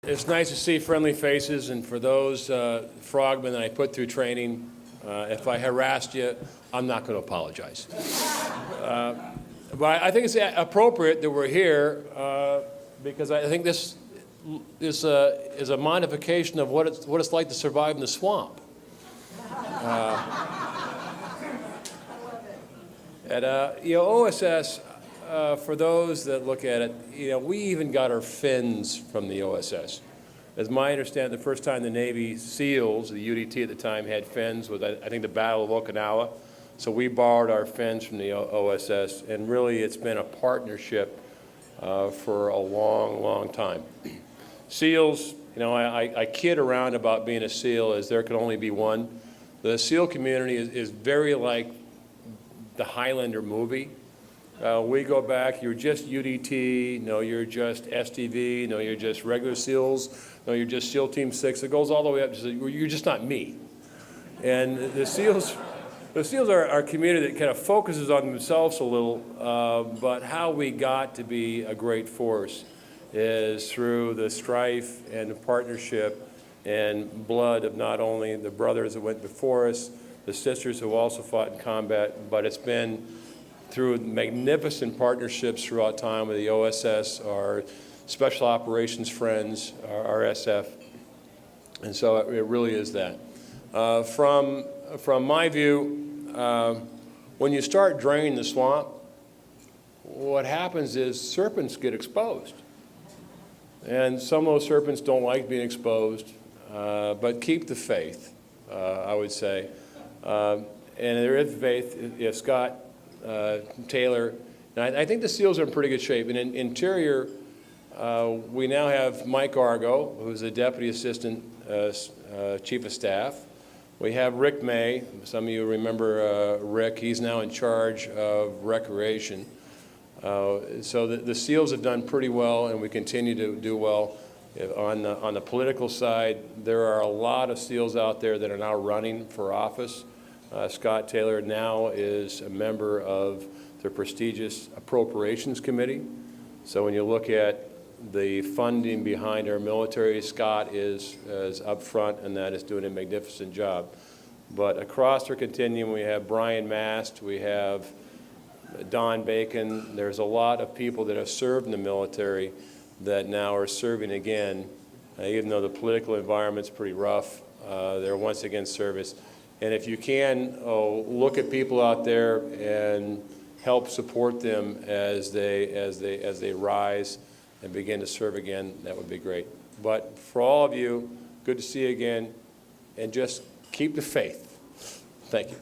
It's nice to see friendly faces, and for those frogmen that I put through training, if I harassed you, I'm not going to apologize. But I think it's appropriate that we're here because I think this is a modification of what it's like to survive in the swamp. OSS, for those that look at it, we even got our fins from the OSS. As my understanding, the first time the Navy SEALs, the UDT at the time, had fins was, I think, the Battle of Okinawa. So we borrowed our fins from the OSS, and really it's been a partnership for a long, long time. SEALs, I kid around about being a SEAL as there can only be one. The SEAL community is very like the Highlander movie. We go back, you're just UDT, no, you're just STV, no, you're just regular SEALs, no, you're just SEAL Team 6. It goes all the way up to, you're just not me. And the SEALs are our community that kind of focuses on themselves a little, but how we got to be a great force is through the strife and the partnership and blood of not only the brothers that went before us, the sisters who also fought in combat, but it's been through magnificent partnerships throughout time with the OSS, our Special Operations friends, our SF, and so it really is that. From my view, when you start draining the swamp, what happens is serpents get exposed. And some of those serpents don't like being exposed, but keep the faith, I would say. And there is faith. Scott Taylor, and I think the SEALs are in pretty good shape. And in interior, we now have Mike Argo, who's the Deputy Assistant Chief of Staff. We have Rick May. Some of you remember Rick. He's now in charge of Recreation. So the SEALs have done pretty well, and we continue to do well. On the political side, there are a lot of SEALs out there that are now running for office. Scott Taylor now is a member of the prestigious Appropriations Committee. So when you look at the funding behind our military, Scott is up front, and that is doing a magnificent job. But across our continuum, we have Brian Mast, we have Don Bacon. There's a lot of people that have served in the military that now are serving again, even though the political environment's pretty rough. They're once again service. And if you can, look at people out there and help support them as they rise and begin to serve again, that would be great. But for all of you, good to see you again, and just keep the faith. Thank you.